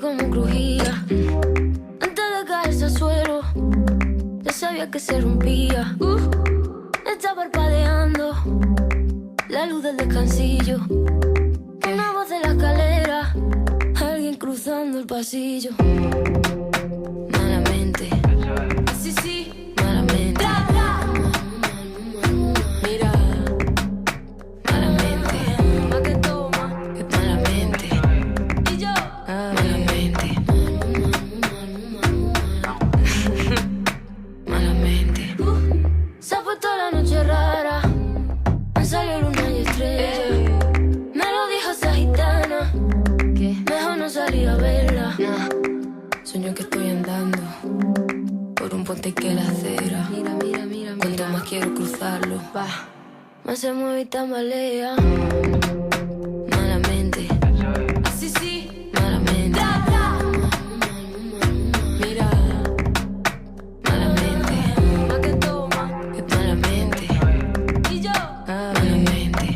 cómo crujía. Antes de caerse al suelo, ya sabía que se rompía. Está parpadeando la luz del descansillo. Una voz de la escalera, alguien cruzando el pasillo. Malamente, sí, sí, malamente. Mira, malamente. Pa' que toma, que malamente. Y yo, malamente. Malamente. Se ha puesto la noche rara, me salió luna y estrella. Me lo dijo esa gitana, que mejor no salir a verla. Sueño que estoy andando por un puente que la acera. Mira, mira, mira, cuanto más quiero cruzarlo, va, más se mueve y tambalea. Malamente, sí, sí, malamente. Mira, malamente. Pa' que toma, que malamente. Y yo, malamente.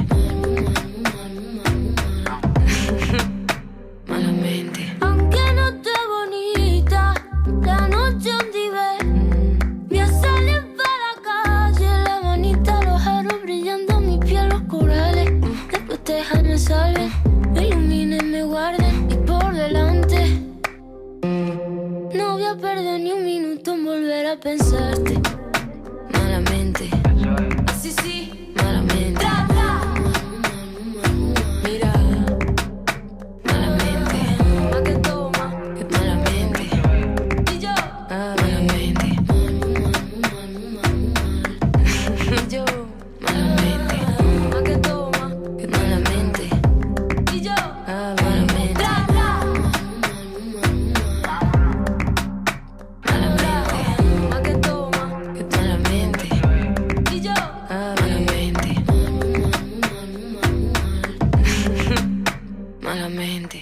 Malamente. Aunque no esté bonita, la noche donde voy a salir para la calle, la manita, los aros brillando, mi piel, los corales. Después déjame salven, me iluminen, me guarden y por delante. No voy a perder ni un minuto en volver a pensarte. Malamente, sí, sí, malamente. Mira, malamente. Pa' que toma, que malamente. Y yo, malamente. Y yo, malamente. Pa' que toma, que malamente. Y yo, malamente. Malamente. Pa' que toma, que malamente. Y yo, malamente. Malamente.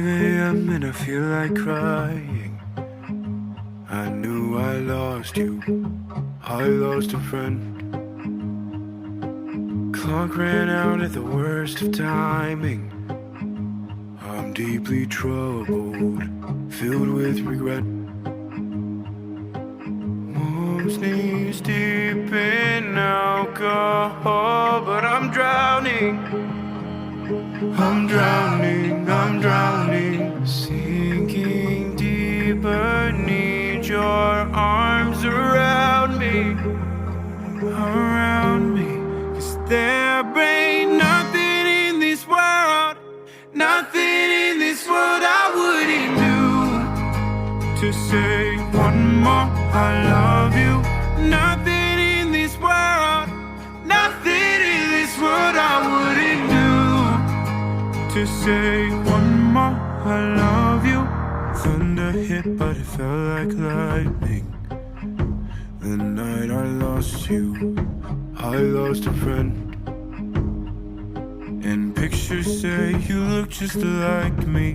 a.m. and I feel like crying. I knew I lost you, I lost a friend. Clock ran out at the worst of timing. I'm deeply troubled, filled with regret. Mom's knees deep in alcohol, but I'm drowning. I'm drowning, I'm drowning, sinking deeper. Need your arms around me, around me. 'Cause there ain't nothing in this world, nothing in this world I wouldn't do to say one more I love you. Nothing in this world, nothing in this world I wouldn't do to say one more I love you. Thunder hit but it felt like lightning. The night I lost you, I lost a friend. And pictures say you look just like me.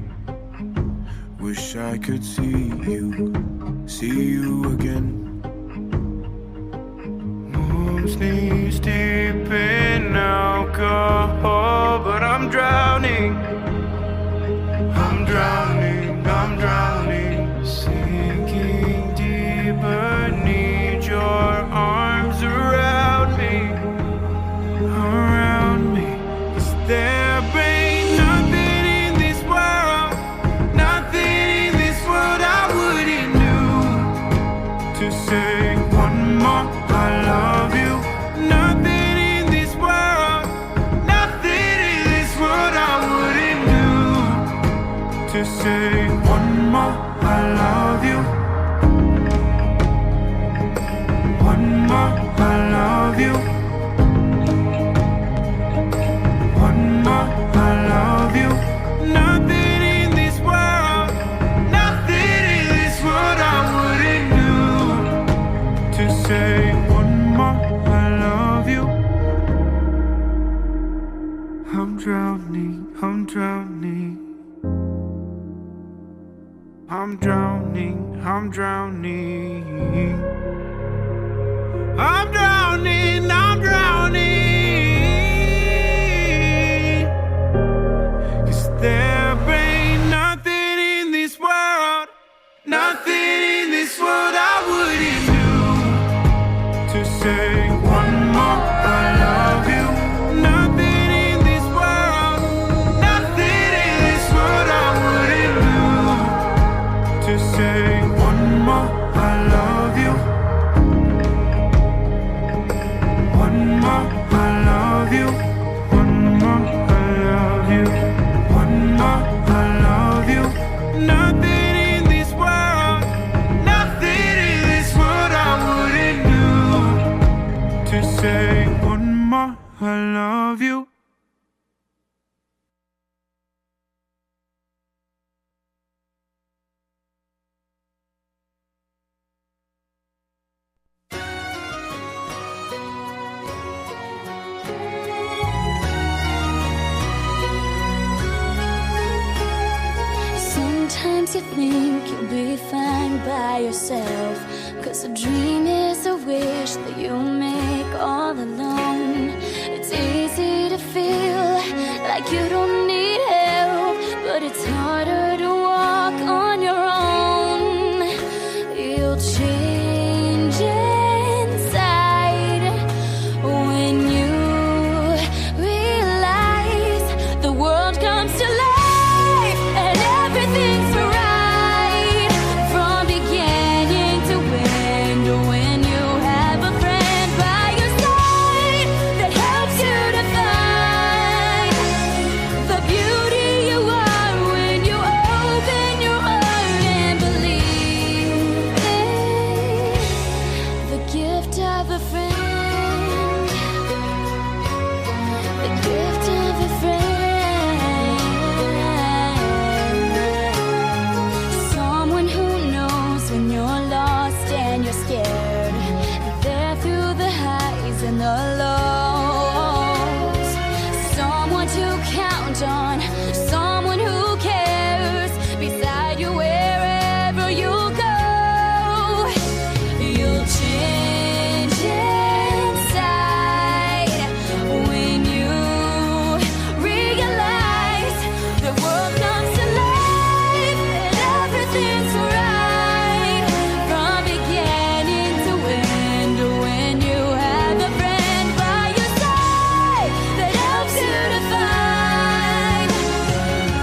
Wish I could see you again. Mom's knees deep in alcohol, but I'm drowning. I'm drowning, I'm drowning, sinking I'm drowning. I'm drowning, I'm drowning. 'Cause there ain't nothing in this world, nothing in this world I wouldn't do to say one more I love you. Nothing in this world, nothing in this world I wouldn't do to say one more I love you. One more I love you. One more I love you. One more I love you. Nothing in this world, nothing in this world I wouldn't do to say one more I love you. Sometimes you think you'll be fine by yourself, 'cause a dream is a wish that you make all alone. It's easy to feel like you don't need help, but it's harder to walk on your own. You'll change inside when you realize the world comes to life and everything's right from beginning to end. When you have a friend by your side that helps you to find the beauty you are when you open your heart and believe in the gift of a friend. The gift of a friend. Someone who knows when you're lost and you're scared. They're through the highs and the lows. Someone to count on. Someone who cares. Beside you wherever you go. You'll change inside when you realize the world comes to life and everything's right from beginning to end. When you have a friend by your side that helps you to find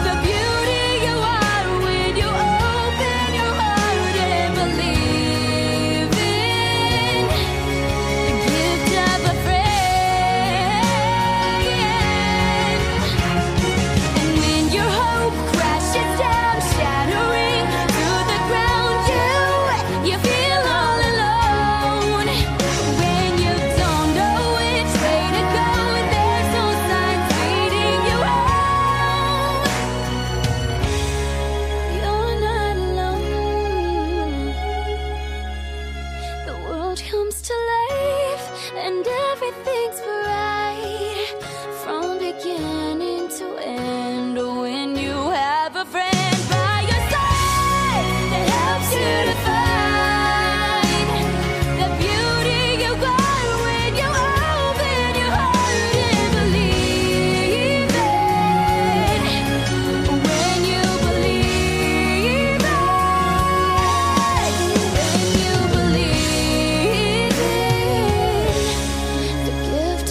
the beauty you are when you open your heart and believe in the gift of a friend. And when your hope crashes down, shattering to the ground, you feel all alone. When you don't know which way to go, there's no signs leading you home. You're not alone. The world comes to life and everything's bright from beginning to end. When you have a friend by your side that helps you to find the beauty you got when you open your heart and believe it. When you believe it. When you believe it. The gift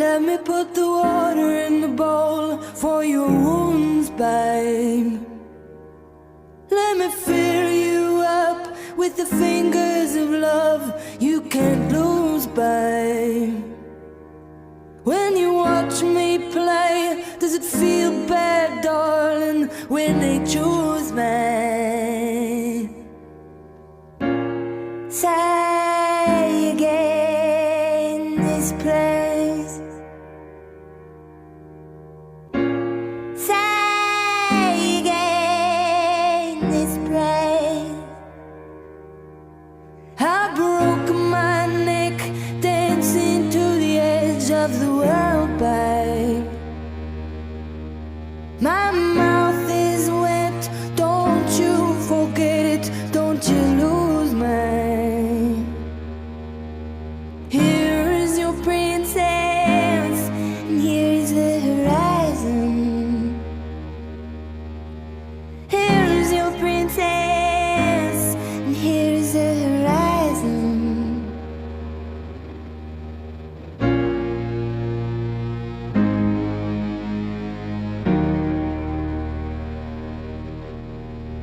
Let me put the water in the bowl for your wounds, babe. Let me fill you up with the fingers of love you can't lose, babe. When you watch me play, does it feel bad, darling, when they choose me? Say again this place. Say again this place. I broke my neck dancing to the edge of the world, babe. My mouth is wet, don't you forget it, don't you lose me. Here is your princess, and here is the horizon. Here is your princess, and here is the horizon.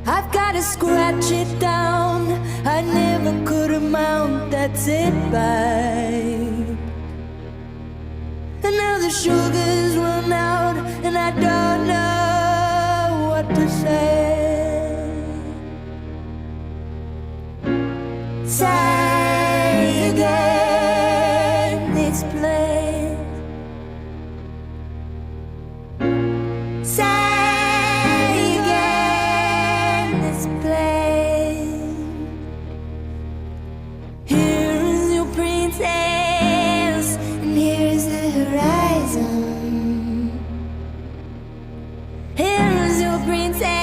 I've gotta scratch it down, I never could amount, that's it, babe. And now the sugar's run out, and I don't know what to say. Say again this place. Say again this place. Here is your princess, and here is the horizon. Here is your princess.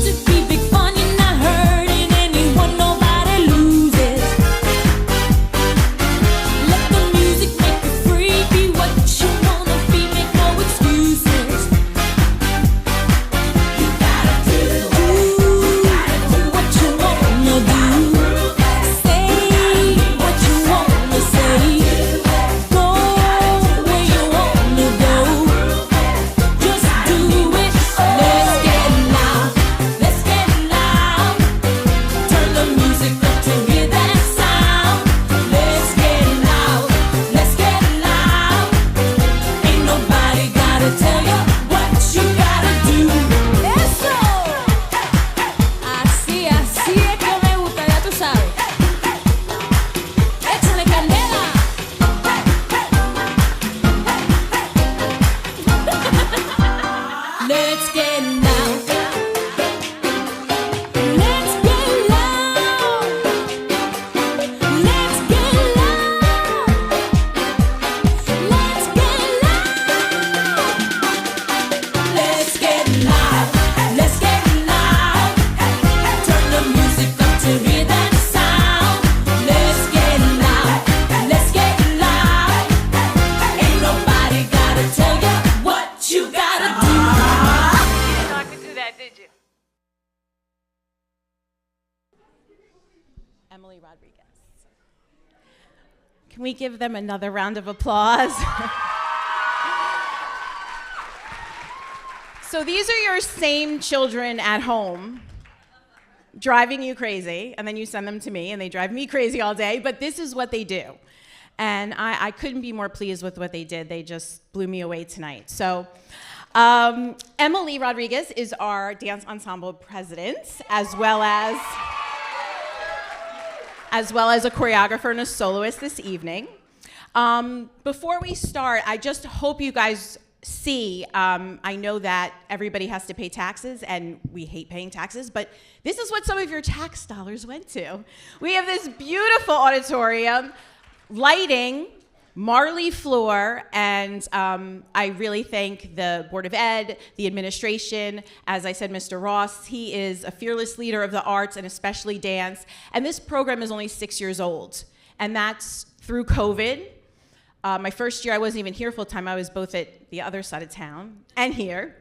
to be big fun. You're not hurting anyone, nobody loses. Let the music make you free. Be what you wanna be, make no excuses. You gotta do what you wanna do. Say what you wanna say. Go where you wanna go. Just do it. Let's get loud. Let's get loud. Turn the music up to hear that sound. Let's get loud. Let's get loud. Ain't nobody gotta tell you what you gotta do. Eso. Así es que me gusta, ya tú sabes. Échale candela. Let's get loud. Let's get loud. Let's get loud. Let's get loud. Let's get loud. Let's get loud. Turn the music up to hear that sound. Let's get loud. Let's get loud. Ain't nobody gotta tell you what you gotta do. You didn't know I could do that, did you? Emily Rodriguez. Can we give them another round of applause? So these are your same children at home, driving you crazy, and then you send them to me, and they drive me crazy all day, but this is what they do. And I couldn't be more pleased with what they did. They just blew me away tonight. So Emily Rodriguez is our dance ensemble president, as well as a choreographer and a soloist this evening. Before we start, I just hope you guys see, I know that everybody has to pay taxes, and we hate paying taxes, but this is what some of your tax dollars went to. We have this beautiful auditorium, lighting, Marley floor, and I really thank the Board of Ed, the administration. As I said, Mr. Ross, he is a fearless leader of the arts and especially dance. And this program is only 6 years old, and that's through COVID. My first year, I wasn't even here full time. I was both at the other side of town and here.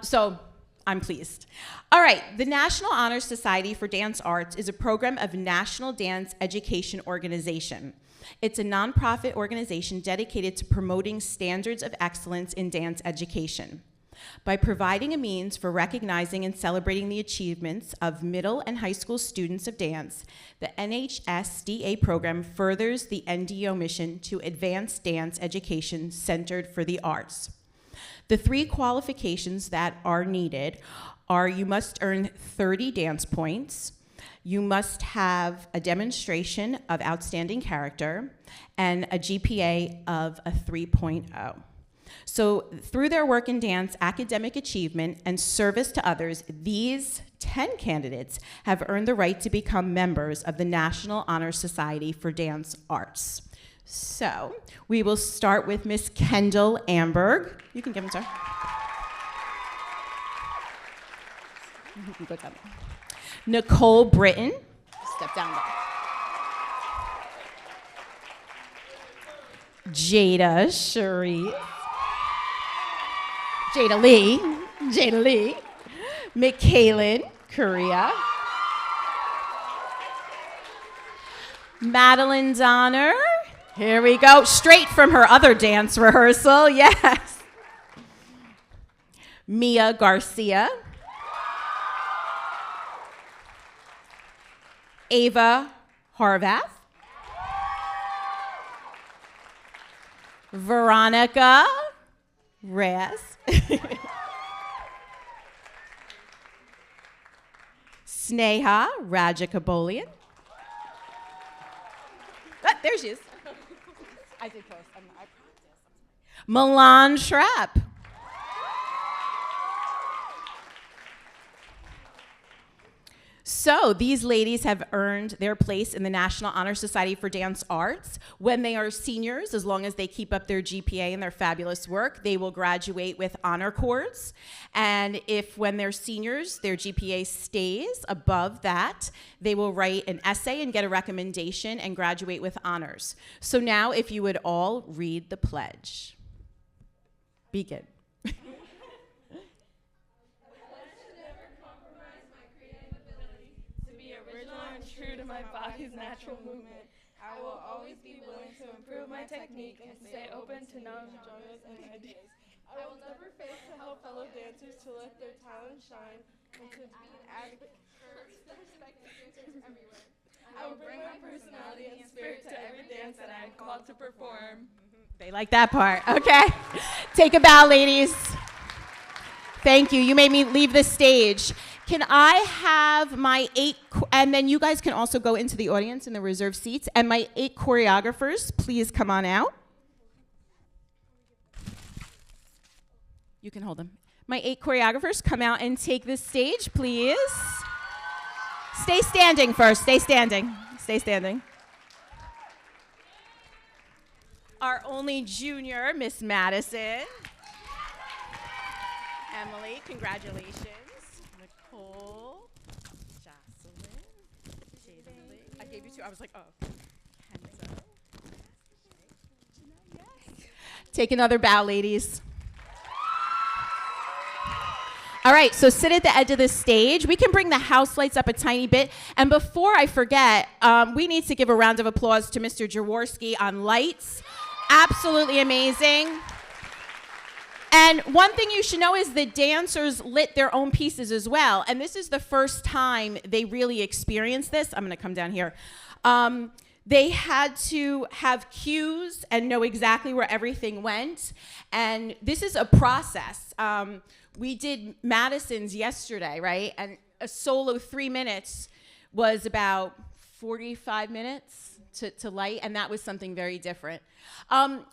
So I'm pleased. All right, the National Honor Society for Dance Arts is a program of National Dance Education Organization. It's a nonprofit organization dedicated to promoting standards of excellence in dance education. By providing a means for recognizing and celebrating the achievements of middle and high school students of dance, the NHSDA program furthers the NDO mission to advance dance education centered for the arts. The 3 qualifications that are needed are: you must earn 30 dance points, you must have a demonstration of outstanding character, and a GPA of a 3.0. So through their work in dance, academic achievement, and service to others, these 10 candidates have earned the right to become members of the National Honor Society for Dance Arts. So we will start with Miss Kendall Amberg. You can give them to her. You can go down there. Nicole Britton. Step down there. Jada Sharif. Jada Lee. Michaelin Korea. Madeline Donner. Here we go, straight from her other dance rehearsal, yes. Mia Garcia. Ava Horvath. Veronica Reyes. Sneha Rajakabolian. Ah, there she is. I did post. I practiced. Milan Schrapp. So these ladies have earned their place in the National Honor Society for Dance Arts. When they are seniors, as long as they keep up their GPA and their fabulous work, they will graduate with honor cords. And if when they're seniors, their GPA stays above that, they will write an essay and get a recommendation and graduate with honors. So now if you would all read the pledge. Begin. True to my body's natural movement, I will always be willing to improve my technique and stay open to knowledge, genres, and ideas. I will never fail to help fellow dancers to let their talent shine and to be an advocate for respected dancers everywhere. I will bring my personality and spirit to every dance that I am called to perform. They like that part. Okay. Take a bow, ladies. Thank you. You made me leave the stage. Can I have my 8, and then you guys can also go into the audience in the reserved seats, and my 8 choreographers, please come on out. You can hold them. My 8 choreographers, come out and take this stage, please. Stay standing first. Stay standing. Stay standing. Our only junior, Miss Madison. Emily, congratulations. Nicole, Jocelyn, Jada, I gave you 2. I was like, oh. Kenzo. Take another bow, ladies. All right, so sit at the edge of the stage. We can bring the house lights up a tiny bit. And before I forget, we need to give a round of applause to Mr. Jaworski on lights. Absolutely amazing. And one thing you should know is the dancers lit their own pieces as well. And this is the first time they really experienced this. I'm gonna come down here. They had to have cues and know exactly where everything went. And this is a process. We did Madison's yesterday, right? And a solo 3 minutes was about 45 minutes to light, and that was something very different.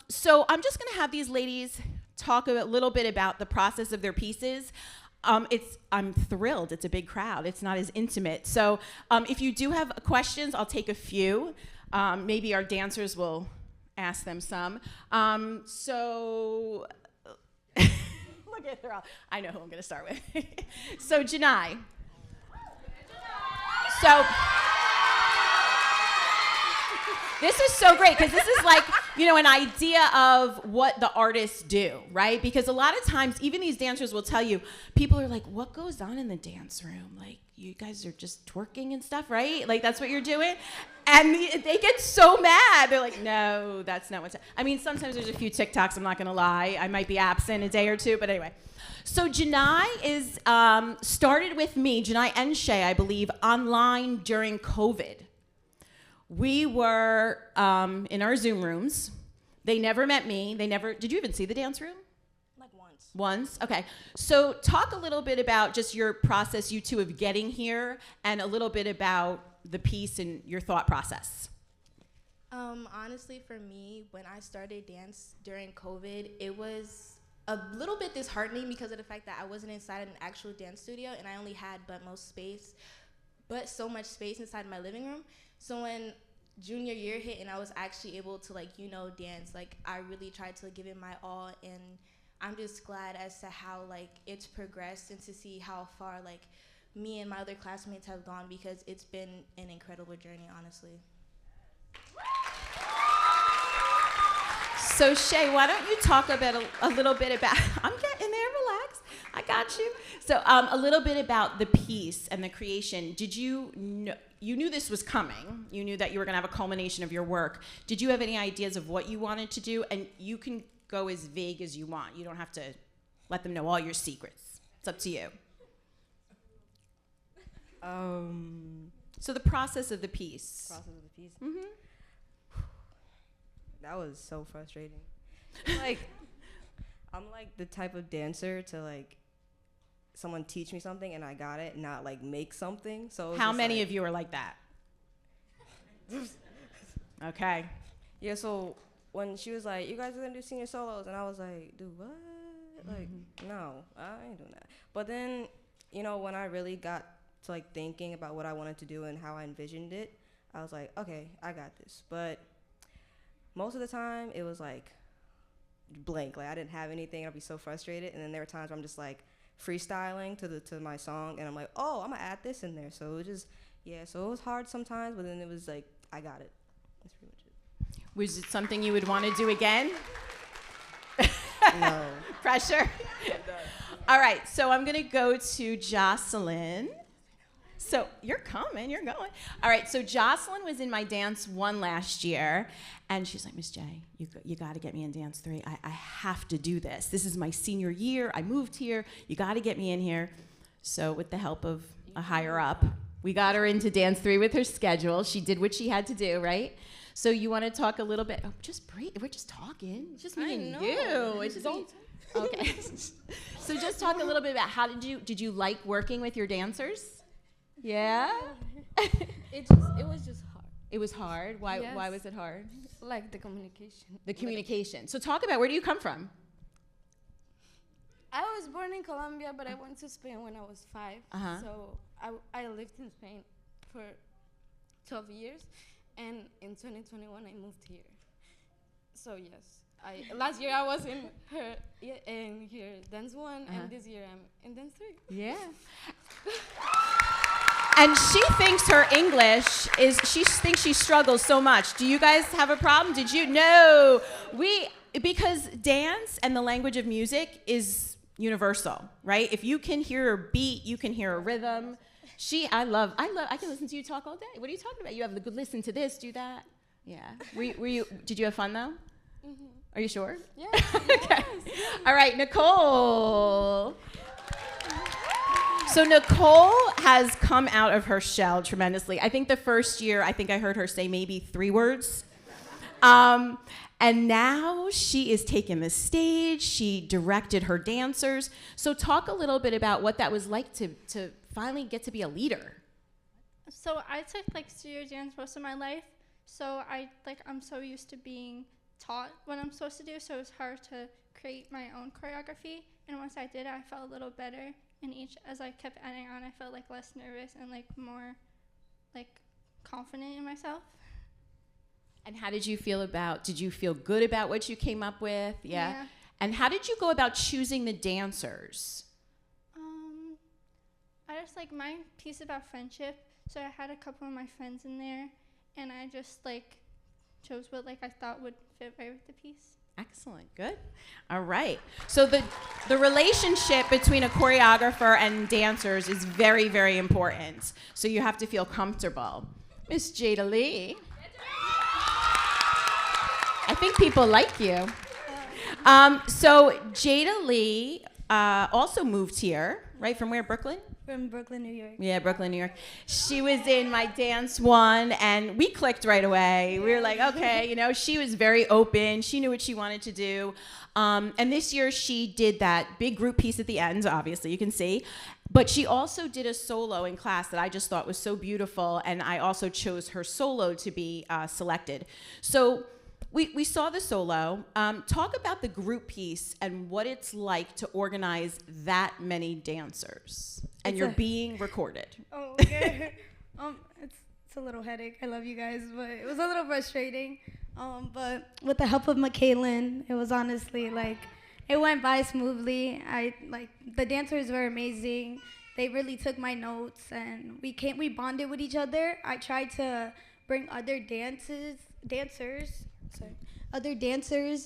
So I'm just gonna have these ladies talk a little bit about the process of their pieces. I'm thrilled. It's a big crowd. It's not as intimate. So if you do have questions, I'll take a few. Maybe our dancers will ask them some. So look at her. I know who I'm going to start with. So Janai. So this is so great because this is like, you know, an idea of what the artists do, right? Because a lot of times, even these dancers will tell you, people are like, what goes on in the dance room? Like, you guys are just twerking and stuff, right? Like, that's what you're doing? And they get so mad. They're like, no, that's not what's... I mean, sometimes there's a few TikToks, I'm not going to lie. I might be absent a day or two, but anyway. So Janai is started with me, Janai and Shay, I believe, online during COVID. We were in our Zoom rooms. They never met me. Did you even see the dance room? Like once. Once? Okay. So talk a little bit about just your process, you two, of getting here, and a little bit about the piece and your thought process. Honestly, for me, when I started dance during COVID, it was a little bit disheartening because of the fact that I wasn't inside an actual dance studio, and I only had so much space inside my living room. So when junior year hit and I was actually able to, like, you know, dance, like, I really tried to give it my all, and I'm just glad as to how, like, it's progressed and to see how far, like, me and my other classmates have gone, because it's been an incredible journey, honestly. So Shay, why don't you talk about a little bit about, I'm getting there, relax, I got you. So a little bit about the piece and the creation. Did you know, you knew this was coming, you knew that you were gonna have a culmination of your work. Did you have any ideas of what you wanted to do? And you can go as vague as you want. You don't have to let them know all your secrets. It's up to you. So the process of the piece. Mm-hmm. That was so frustrating. Like, I'm like the type of dancer to, like, someone teach me something and I got it, not like make something. So how many of you are like that? Okay. Yeah, so when she was like, you guys are gonna do senior solos, and I was like, dude, what? Like, no, I ain't doing that. But then, you know, when I really got to like thinking about what I wanted to do and how I envisioned it, I was like, okay, I got this. But most of the time, it was like blank. Like I didn't have anything. I'd be so frustrated. And then there were times where I'm just like freestyling to my song, and I'm like, oh, I'm gonna add this in there. So it was just, yeah. So it was hard sometimes, but then it was like, I got it. That's pretty much it. Was it something you would want to do again? No. Pressure. All right, so I'm gonna go to Jocelyn. So you're coming, you're going. All right, so Jocelyn was in my dance 1 last year, and she's like, Miss J, you got to get me in dance 3. I have to do this. This is my senior year. I moved here. You got to get me in here. So with the help of a higher up, we got her into dance 3 with her schedule. She did what she had to do, right? So you want to talk a little bit? Oh, just breathe. We're just talking. It's just me and you. It's just me. Okay. So just talk a little bit about how did you like working with your dancers? Yeah. It was just hard. It was hard. Why? Yes. Why was it hard? Like the communication. The communication. So talk about, where do you come from? I was born in Colombia, but I went to Spain when I was 5. Uh-huh. So I lived in Spain for 12 years, and in 2021 I moved here. So yes, last year I was in here dance 1, and this year I'm in dance 3. Yeah. And she thinks her English she thinks she struggles so much. Do you guys have a problem? Did you? No. Because dance and the language of music is universal, right? If you can hear a beat, you can hear a rhythm. I can listen to you talk all day. What are you talking about? You have the good listen to this, do that. Yeah. Did you have fun though? Mm-hmm. Are you sure? Yeah. Okay. All right, Nicole. So Nicole has come out of her shell tremendously. I think the first year, I heard her say maybe 3 words. And now she is taking the stage. She directed her dancers. So talk a little bit about what that was like to finally get to be a leader. So I took like studio dance most of my life. So I'm so used to being taught what I'm supposed to do. So it was hard to create my own choreography. And once I did it, I felt a little better. And as I kept adding on, I felt like less nervous and like more like confident in myself. And how did you feel did you feel good about what you came up with? Yeah. And how did you go about choosing the dancers? I just like my piece about friendship. So I had a couple of my friends in there, and I just like chose what like I thought would fit right with the piece. Excellent, good. All right. So the relationship between a choreographer and dancers is very, very important. So you have to feel comfortable. Miss Jada Lee. I think people like you. So Jada Lee also moved here, right? From where, Brooklyn? From Brooklyn, New York. Yeah, Brooklyn, New York. She was in my dance 1, and we clicked right away. We were like, okay, she was very open. She knew what she wanted to do. And this year she did that big group piece at the end, obviously, you can see. But she also did a solo in class that I just thought was so beautiful, and I also chose her solo to be selected. So we saw the solo. Talk about the group piece and what it's like to organize that many dancers. And you're being recorded. Oh, okay. It's a little headache. I love you guys, but it was a little frustrating. But with the help of Michaelin, it was honestly it went by smoothly. The dancers were amazing. They really took my notes, and we bonded with each other. I tried to bring other dancers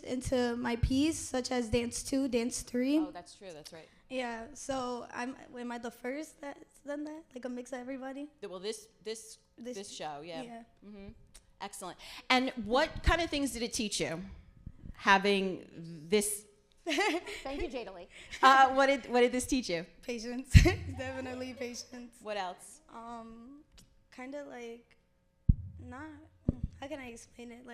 into my piece, such as dance 2, dance 3. Oh, that's true. That's right. Yeah. So am I the first that's done that? Like a mix of everybody? Well, this show, yeah. Yeah. Mm-hmm. Excellent. And what kind of things did it teach you? Having this. Thank you, Jada Lee. What did this teach you? Patience. Definitely patience. What else? Kind of how can I explain it?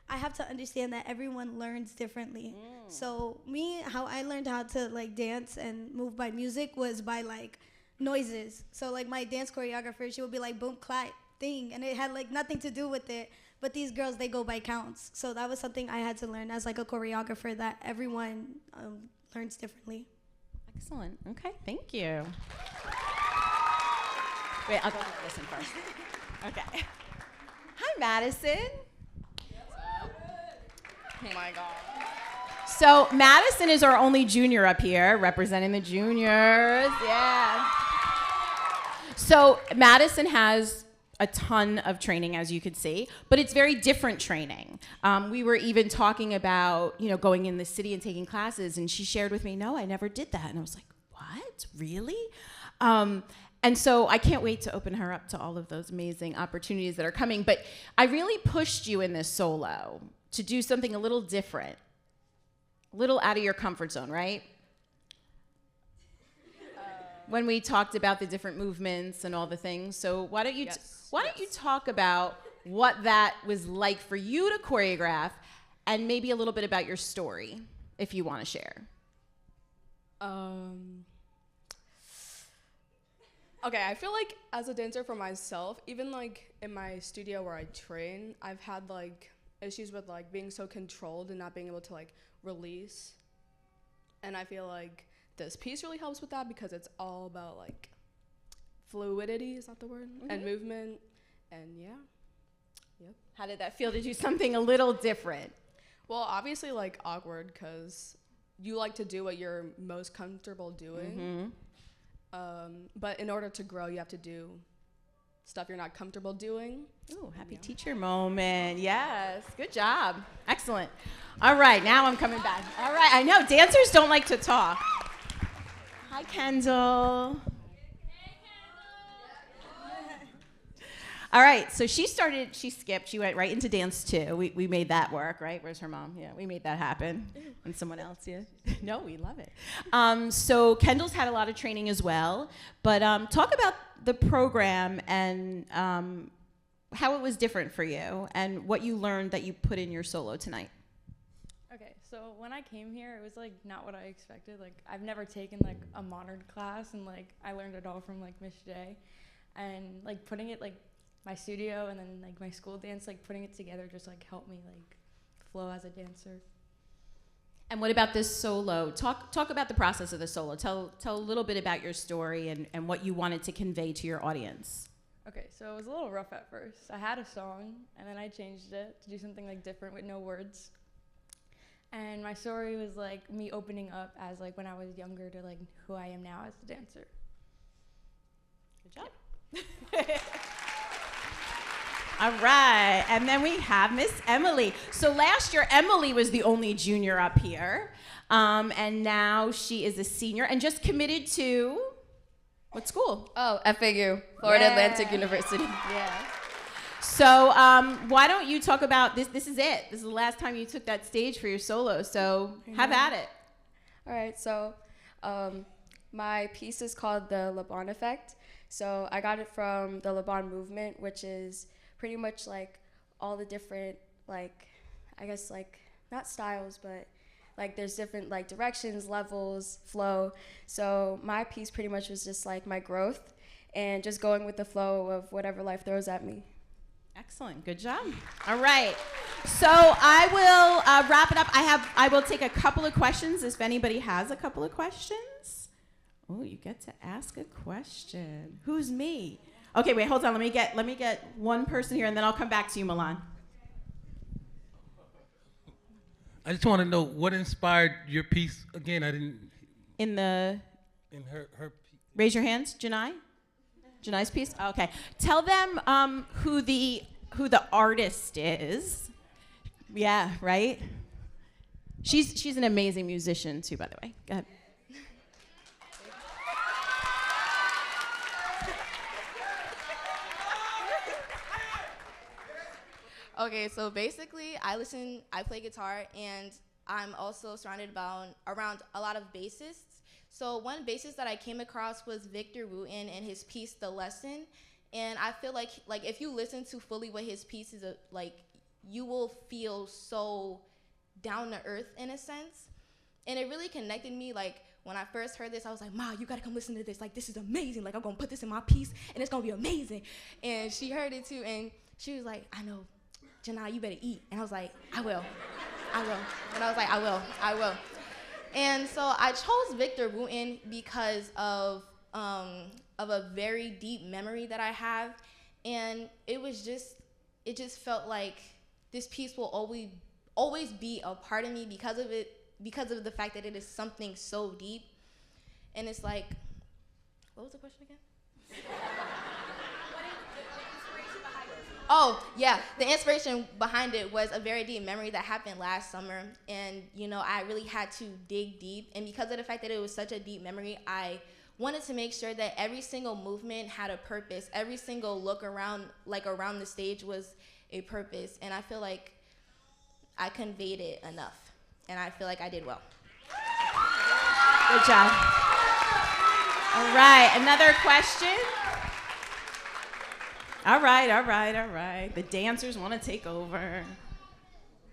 I have to understand that everyone learns differently. So how I learned how to dance and move by music was by noises. So my dance choreographer, she would be boom, clap, thing, and it had nothing to do with it. But these girls, they go by counts. So that was something I had to learn as a choreographer, that everyone learns differently. Excellent. Okay, thank you. Wait, I'll go to Madison first. Okay. Hi, Madison. Oh my God. So Madison is our only junior up here, representing the juniors. Yeah. So Madison has a ton of training, as you could see, but it's very different training. We were even talking about, going in the city and taking classes, and she shared with me, no, I never did that. And I was like, what? Really? And so I can't wait to open her up to all of those amazing opportunities that are coming. But I really pushed you in this solo to do something a little different, a little out of your comfort zone, right? When we talked about the different movements and all the things. So why don't you talk about what that was like for you to choreograph, and maybe a little bit about your story, if you want to share. Okay, I feel like as a dancer for myself, even like in my studio where I train, I've had like issues with like being so controlled and not being able to like release. And I feel like this piece really helps with that because it's all about like fluidity, is that the word? Mm-hmm. And movement, and yeah. Yep. How did that feel to do something a little different? Well, obviously like awkward because you like to do what you're most comfortable doing. Mm-hmm. But in order to grow, you have to do stuff you're not comfortable doing. Ooh, happy teacher moment. Yes, good job. Excellent. All right, now I'm coming back. All right, I know, dancers don't like to talk. Hi, Kendall. All right, so she skipped, she went right into dance too. We made that work, right? Where's her mom? Yeah, we made that happen. And someone else, yeah. No, we love it. So Kendall's had a lot of training as well, but talk about the program and how it was different for you and what you learned that you put in your solo tonight. Okay, so when I came here, it was like not what I expected. Like I've never taken like a modern class, and like I learned it all from like Miss J, and like putting it like my studio and then like my school dance, like putting it together just like helped me like flow as a dancer. And what about this solo? Talk about the process of the solo. Tell a little bit about your story and what you wanted to convey to your audience. Okay, so it was a little rough at first. I had a song and then I changed it to do something like different with no words. And my story was like me opening up as like when I was younger to like who I am now as a dancer. Good job. All right, and then we have Miss Emily. So last year, Emily was the only junior up here, and now she is a senior and just committed to what school? Oh, FAU, Florida Atlantic University. Yeah. So why don't you talk about this? This is it. This is the last time you took that stage for your solo, so have at it. All right, so my piece is called the Le Bon Effect. So I got it from the Le Bon movement, which is pretty much like all the different, like, I guess like not styles, but like there's different like directions, levels, flow. So my piece pretty much was just like my growth and just going with the flow of whatever life throws at me. Excellent, good job. All right, so I will wrap it up. I will take a couple of questions if anybody has a couple of questions. Oh, you get to ask a question. Who's me? Okay, wait, hold on. Let me get one person here, and then I'll come back to you, Milan. I just want to know what inspired your piece. Again, I didn't. In her. Raise your hands, Janai. Janai's piece. Okay, tell them who the artist is. Yeah, right. She's an amazing musician too, by the way. Go ahead. Okay, so basically, I play guitar, and I'm also surrounded around a lot of bassists. So one bassist that I came across was Victor Wooten and his piece, The Lesson. And I feel like if you listen to fully what his piece is, like, you will feel so down to earth in a sense. And it really connected me. Like, when I first heard this, I was like, Ma, you gotta come listen to this. Like, this is amazing. Like, I'm gonna put this in my piece, and it's gonna be amazing. And she heard it too, and she was like, I know. Janai, you better eat. And I was like, I will. And I was like, I will. And so I chose Victor Wooten because of a very deep memory that I have, and it just felt like this piece will always be a part of me because of the fact that it is something so deep. And it's like, what was the question again? Oh, yeah, the inspiration behind it was a very deep memory that happened last summer. And, I really had to dig deep. And because of the fact that it was such a deep memory, I wanted to make sure that every single movement had a purpose. Every single look around the stage was a purpose. And I feel like I conveyed it enough. And I feel like I did well. Good job. All right, another question. All right. The dancers want to take over.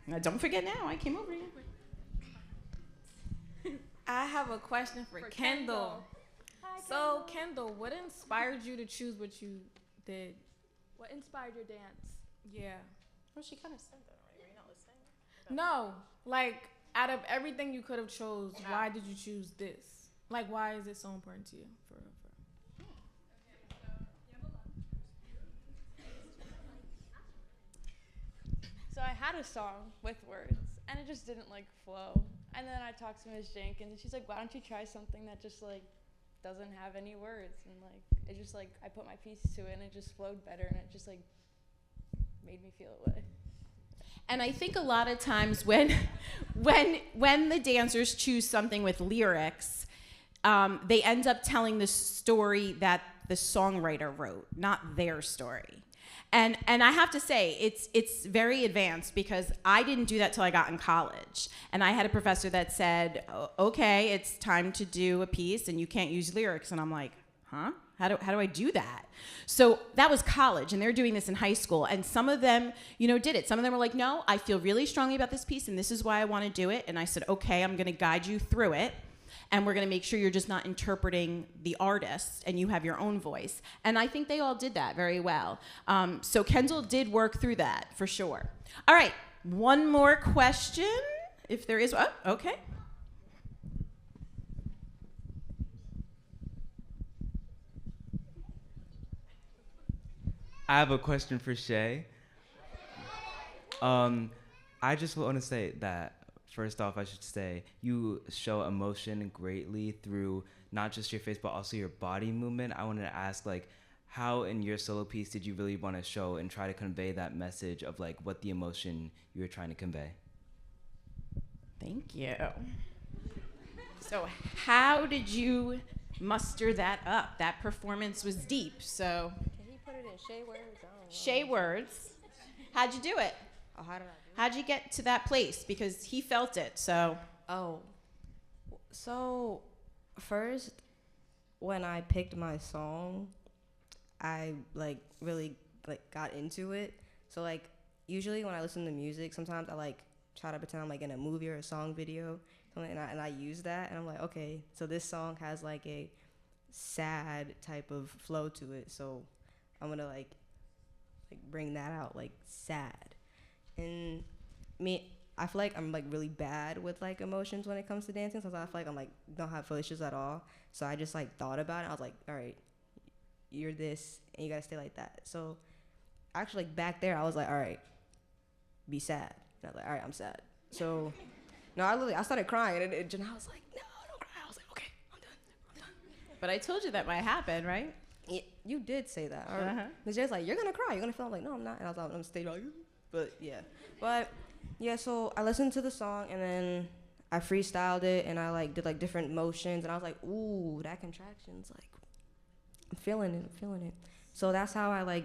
Now, don't forget now, I came over here. I have a question for Kendall. So, Kendall, what inspired you to choose what you did? What inspired your dance? Yeah. Well, she kind of said that already. Were you not listening? No, like, out of everything you could have chose, why did you choose this? Like, why is it so important to you? For real. So I had a song with words, and it just didn't flow. And then I talked to Ms. Jenkins, and she's like, "Why don't you try something that just doesn't have any words?" And it just I put my piece to it, and it just flowed better, and it just made me feel it way. And I think a lot of times when the dancers choose something with lyrics, they end up telling the story that the songwriter wrote, not their story. And I have to say, it's very advanced because I didn't do that till I got in college. And I had a professor that said, okay, it's time to do a piece and you can't use lyrics. And I'm like, huh? How do I do that? So that was college, and they're doing this in high school. And some of them, did it. Some of them were like, no, I feel really strongly about this piece, and this is why I want to do it. And I said, okay, I'm going to guide you through it. And we're going to make sure you're just not interpreting the artist and you have your own voice. And I think they all did that very well. So Kendall did work through that for sure. All right, one more question, if there is. Oh, okay. I have a question for Shay. I just want to say that first off, I should say, you show emotion greatly through not just your face, but also your body movement. I wanted to ask, how in your solo piece did you really want to show and try to convey that message of, what the emotion you were trying to convey? Thank you. So how did you muster that up? That performance was deep, so. Can he put it in Shay words? I don't know. Shay words. How'd you do it? Oh, how did I do it? How'd you get to that place? Because he felt it, so. Oh. So, first, when I picked my song, I, really, got into it. So, usually when I listen to music, sometimes I, try to pretend I'm, in a movie or a song video, and I use that, and I'm like, okay, so this song has, a sad type of flow to it, so I'm gonna, bring that out, sad. And I feel like I'm really bad with emotions when it comes to dancing. So I feel like I'm don't have issues at all. So I just thought about it. I was like, all right, you're this, and you gotta stay like that. So actually back there, I was like, all right, be sad. And I was like, all right, I'm sad. So no, I started crying, and I was like, no, don't cry. I was like, okay, I'm done. But I told you that might happen, right? Yeah, you did say that. Ms. J's like, you're gonna cry. You're gonna feel. I'm like, no, I'm not. And I was on the stage like. But yeah, so I listened to the song, and then I freestyled it, and I did different motions, and I was like, ooh, that contraction's I'm feeling it. So that's how I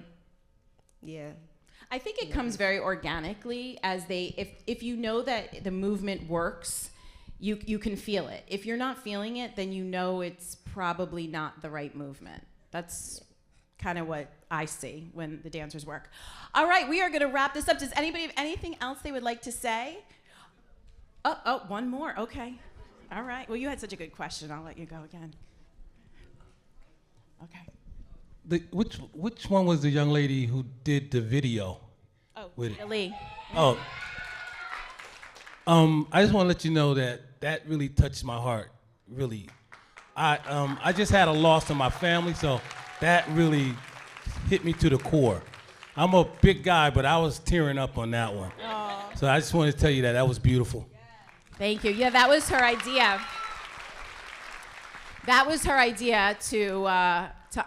yeah. I think it comes very organically as if you know that the movement works, you can feel it. If you're not feeling it, then you know it's probably not the right movement. That's kind of what I see when the dancers work. All right, we are going to wrap this up. Does anybody have anything else they would like to say? Oh, one more. Okay. All right. Well, you had such a good question. I'll let you go again. Okay. Which one was the young lady who did the video? Oh, with it? Lee. Oh. I just want to let you know that really touched my heart, really. I just had a loss in my family, so that really hit me to the core. I'm a big guy, but I was tearing up on that one. Aww. So I just wanted to tell you that was beautiful. Thank you. Yeah, that was her idea. That was her idea to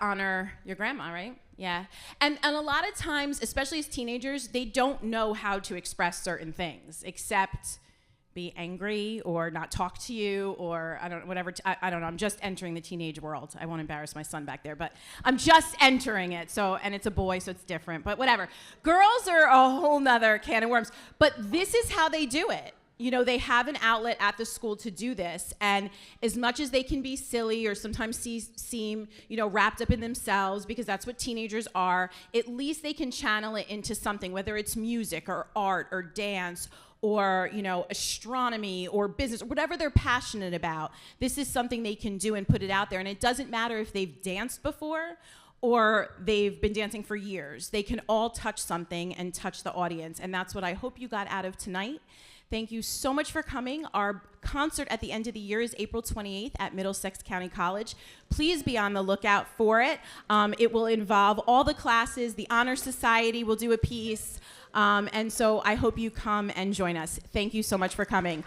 honor your grandma, right? Yeah. And a lot of times, especially as teenagers, they don't know how to express certain things except be angry or not talk to you or I don't know. I'm just entering the teenage world. I won't embarrass my son back there, but I'm just entering it. So, and it's a boy, so it's different, but whatever. Girls are a whole nother can of worms, but this is how they do it. You know, they have an outlet at the school to do this, and as much as they can be silly or sometimes seem, you know, wrapped up in themselves, because that's what teenagers are, at least they can channel it into something, whether it's music or art or dance or, you know, astronomy or business or whatever they're passionate about. This is something they can do and put it out there, and it doesn't matter if they've danced before or they've been dancing for years. They can all touch something and touch the audience, and that's what I hope you got out of tonight. Thank you so much for coming. Our concert at the end of the year is April 28th at Middlesex County College. Please be on the lookout for it. It will involve all the classes. The Honor Society will do a piece. And so I hope you come and join us. Thank you so much for coming.